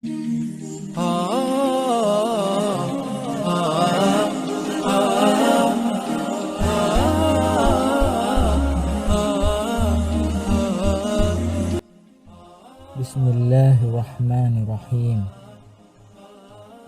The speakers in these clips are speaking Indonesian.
Bismillahirrahmanirrahim.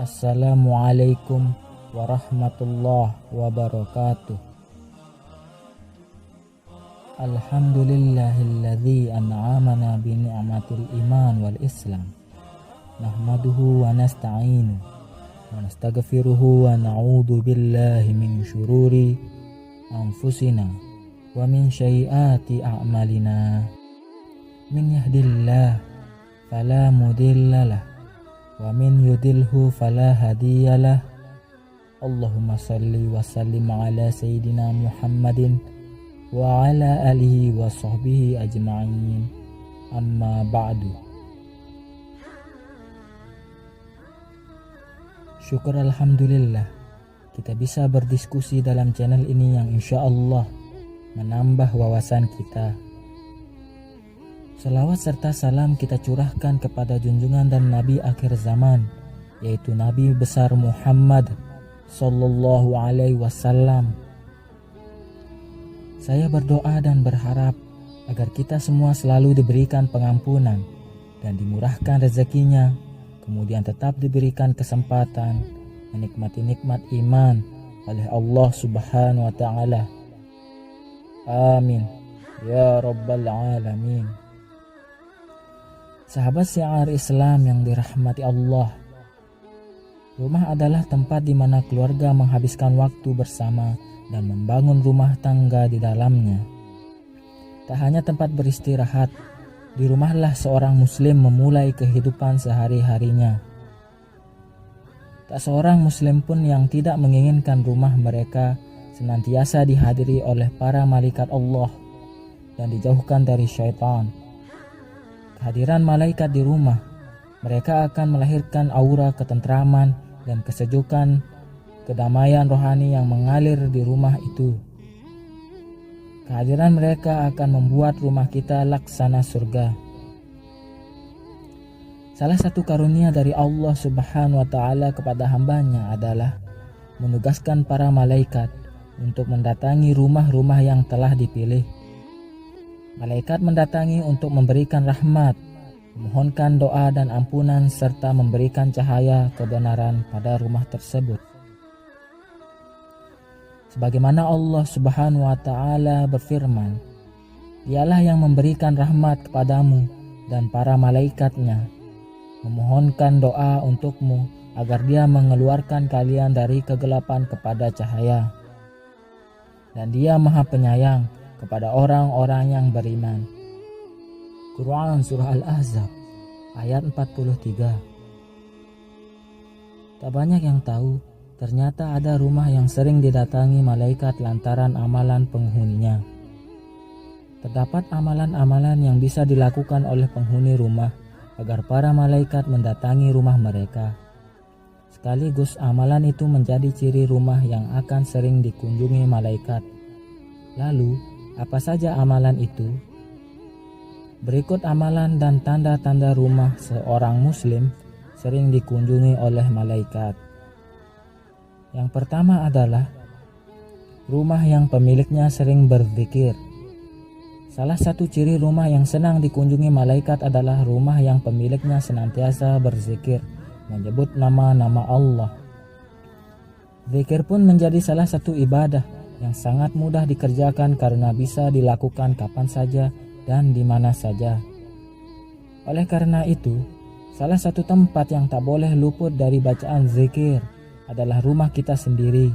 Assalamualaikum warahmatullahi wabarakatuh. Alhamdulillahilladzi an'amana bi ni'matil iman wal islam. Nahmaduhu wa nasta'inu wa nastaghfiruhu wa na'udzu billahi min syururi anfusina wa min sayyiati a'malina. Min yahdihillahu fala mudhillalah wa min yudhilhu fala hadiyalah. Allahumma salli wa sallim ala sayyidina Muhammadin wa ala alihi wa sahbihi ajma'in. Amma ba'du. Syukur alhamdulillah kita bisa berdiskusi dalam channel ini yang insya Allah menambah wawasan kita. Salawat serta salam kita curahkan kepada junjungan dan Nabi akhir zaman, yaitu Nabi besar Muhammad Sallallahu Alaihi Wasallam. Saya berdoa dan berharap agar kita semua selalu diberikan pengampunan dan dimurahkan rezekinya, kemudian tetap diberikan kesempatan menikmati nikmat iman oleh Allah Subhanahu wa Ta'ala. Amin ya Rabbal Alamin. Sahabat syiar Islam yang dirahmati Allah, rumah adalah tempat di mana keluarga menghabiskan waktu bersama dan membangun rumah tangga di dalamnya. Tak hanya tempat beristirahat, di rumahlah seorang muslim memulai kehidupan sehari-harinya. Tak seorang muslim pun yang tidak menginginkan rumah mereka senantiasa dihadiri oleh para malaikat Allah dan dijauhkan dari syaitan. Kehadiran malaikat di rumah, mereka akan melahirkan aura ketentraman dan kesejukan, kedamaian rohani yang mengalir di rumah itu. Kehadiran mereka akan membuat rumah kita laksana surga. Salah satu karunia dari Allah Subhanahu wa Ta'ala kepada hambanya adalah menugaskan para malaikat untuk mendatangi rumah-rumah yang telah dipilih. Malaikat mendatangi untuk memberikan rahmat, memohonkan doa dan ampunan serta memberikan cahaya kebenaran pada rumah tersebut. Sebagaimana Allah Subhanahu wa Ta'ala berfirman, Dialah yang memberikan rahmat kepadamu dan para malaikatnya, memohonkan doa untukmu agar Dia mengeluarkan kalian dari kegelapan kepada cahaya. Dan Dia Maha Penyayang kepada orang-orang yang beriman. Quran Surah Al-Ahzab ayat 43. Tak banyak yang tahu, ternyata ada rumah yang sering didatangi malaikat lantaran amalan penghuninya. Terdapat amalan-amalan yang bisa dilakukan oleh penghuni rumah agar para malaikat mendatangi rumah mereka. Sekaligus amalan itu menjadi ciri rumah yang akan sering dikunjungi malaikat. Lalu, apa saja amalan itu? Berikut amalan dan tanda-tanda rumah seorang muslim sering dikunjungi oleh malaikat. Yang pertama adalah rumah yang pemiliknya sering berzikir. Salah satu ciri rumah yang senang dikunjungi malaikat adalah rumah yang pemiliknya senantiasa berzikir, menyebut nama-nama Allah. Zikir pun menjadi salah satu ibadah yang sangat mudah dikerjakan karena bisa dilakukan kapan saja dan di mana saja. Oleh karena itu, salah satu tempat yang tak boleh luput dari bacaan zikir adalah rumah kita sendiri.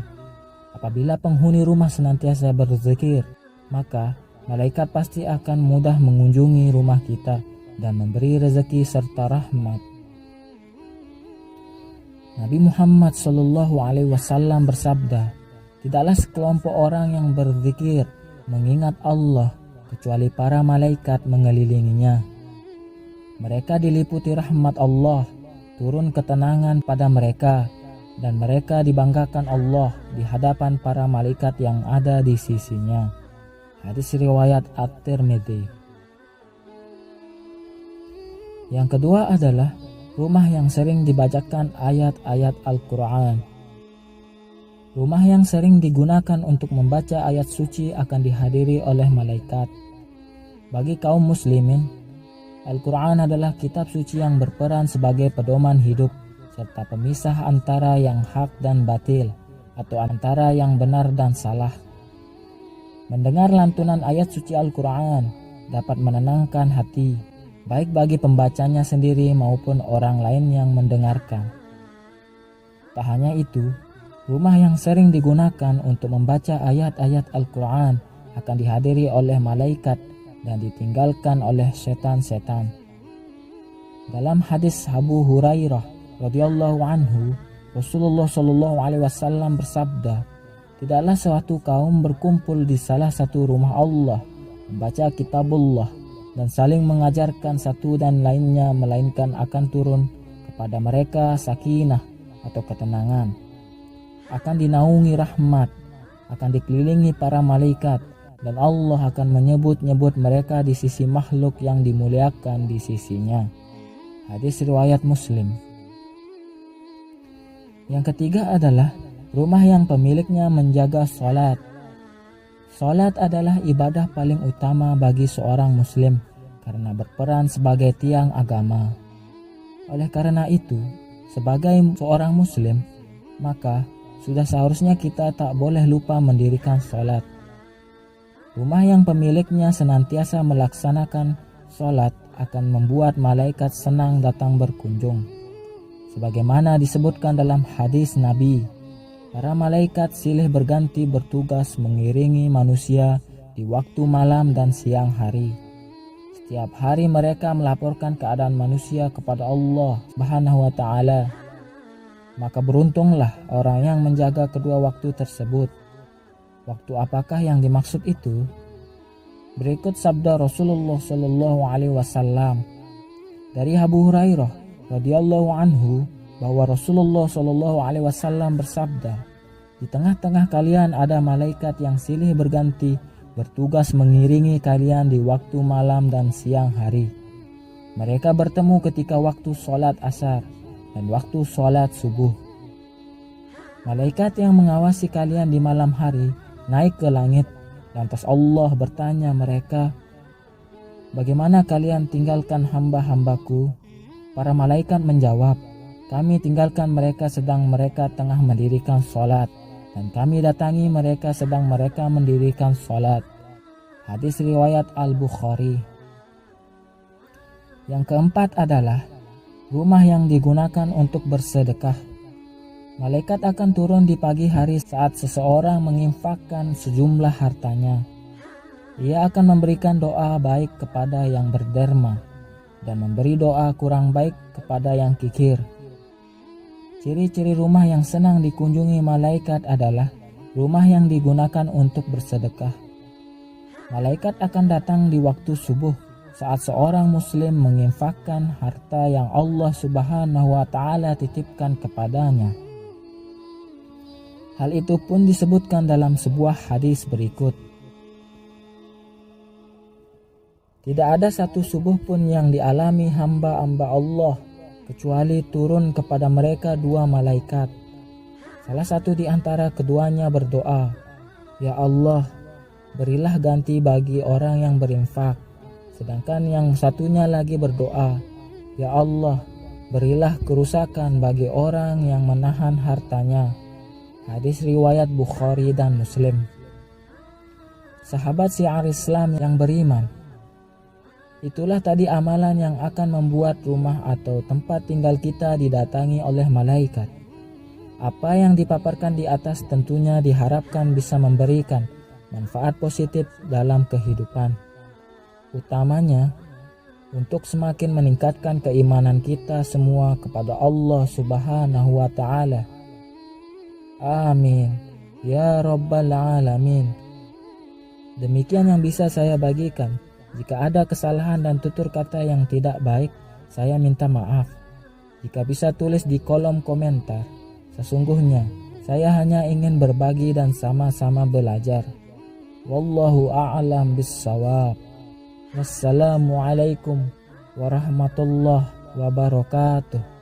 Apabila penghuni rumah senantiasa berzikir, maka malaikat pasti akan mudah mengunjungi rumah kita dan memberi rezeki serta rahmat. Nabi Muhammad SAW bersabda, tidaklah sekelompok orang yang berzikir mengingat Allah kecuali para malaikat mengelilinginya. Mereka diliputi rahmat Allah, turun ketenangan pada mereka, dan mereka dibanggakan Allah di hadapan para malaikat yang ada di sisinya. Hadis riwayat At-Tirmidzi. Yang kedua adalah rumah yang sering dibacakan ayat-ayat Al-Quran. Rumah yang sering digunakan untuk membaca ayat suci akan dihadiri oleh malaikat. Bagi kaum muslimin, Al-Quran adalah kitab suci yang berperan sebagai pedoman hidup serta pemisah antara yang hak dan batil, atau antara yang benar dan salah. Mendengar lantunan ayat suci Al-Quran dapat menenangkan hati, baik bagi pembacanya sendiri maupun orang lain yang mendengarkan. Tak hanya itu, rumah yang sering digunakan untuk membaca ayat-ayat Al-Quran akan dihadiri oleh malaikat dan ditinggalkan oleh setan-setan. Dalam hadis Abu Hurairah radhiyallahu anhu, Rasulullah Shallallahu alaihi wasallam bersabda, "Tidaklah suatu kaum berkumpul di salah satu rumah Allah, membaca kitabullah dan saling mengajarkan satu dan lainnya, melainkan akan turun kepada mereka sakinah atau ketenangan, akan dinaungi rahmat, akan dikelilingi para malaikat, dan Allah akan menyebut-nyebut mereka di sisi makhluk yang dimuliakan di sisinya." Hadis riwayat Muslim. Yang ketiga adalah rumah yang pemiliknya menjaga sholat. Sholat adalah ibadah paling utama bagi seorang muslim karena berperan sebagai tiang agama. Oleh karena itu, sebagai seorang muslim, maka sudah seharusnya kita tak boleh lupa mendirikan sholat. Rumah yang pemiliknya senantiasa melaksanakan sholat akan membuat malaikat senang datang berkunjung. Sebagaimana disebutkan dalam hadis Nabi, para malaikat silih berganti bertugas mengiringi manusia di waktu malam dan siang hari. Setiap hari mereka melaporkan keadaan manusia kepada Allah Subhanahu wa Ta'ala. Maka beruntunglah orang yang menjaga kedua waktu tersebut. Waktu apakah yang dimaksud itu? Berikut sabda Rasulullah Shallallahu alaihi wasallam dari Abu Hurairah radhiyallahu anhu bahwa Rasulullah Shallallahu alaihi wasallam bersabda, "Di tengah-tengah kalian ada malaikat yang silih berganti bertugas mengiringi kalian di waktu malam dan siang hari. Mereka bertemu ketika waktu sholat asar dan waktu sholat subuh. Malaikat yang mengawasi kalian di malam hari naik ke langit. Lantas Allah bertanya mereka, 'Bagaimana kalian tinggalkan hamba-hambaku?' Para malaikat menjawab, 'Kami tinggalkan mereka sedang mereka tengah mendirikan sholat, dan kami datangi mereka sedang mereka mendirikan sholat.'" Hadis riwayat Al-Bukhari. Yang keempat adalah rumah yang digunakan untuk bersedekah. Malaikat akan turun di pagi hari saat seseorang menginfakkan sejumlah hartanya. Ia akan memberikan doa baik kepada yang berderma dan memberi doa kurang baik kepada yang kikir. Ciri-ciri rumah yang senang dikunjungi malaikat adalah rumah yang digunakan untuk bersedekah. Malaikat akan datang di waktu subuh saat seorang muslim menginfakkan harta yang Allah Subhanahu wa Ta'ala titipkan kepadanya. Hal itu pun disebutkan dalam sebuah hadis berikut. Tidak ada satu subuh pun yang dialami hamba-hamba Allah kecuali turun kepada mereka dua malaikat. Salah satu di antara keduanya berdoa, "Ya Allah, berilah ganti bagi orang yang berinfak." Sedangkan yang satunya lagi berdoa, "Ya Allah, berilah kerusakan bagi orang yang menahan hartanya." Hadis riwayat Bukhari dan Muslim. Sahabat syiar Islam yang beriman, itulah tadi amalan yang akan membuat rumah atau tempat tinggal kita didatangi oleh malaikat. Apa yang dipaparkan di atas tentunya diharapkan bisa memberikan manfaat positif dalam kehidupan. Utamanya, untuk semakin meningkatkan keimanan kita semua kepada Allah Subhanahu wa Ta'ala. Amin ya Rabbal Alamin. Demikian yang bisa saya bagikan. Jika ada kesalahan dan tutur kata yang tidak baik, saya minta maaf. Jika bisa tulis di kolom komentar. Sesungguhnya saya hanya ingin berbagi dan sama-sama belajar. Wallahu a'lam bissawab. Wassalamualaikum warahmatullahi wabarakatuh.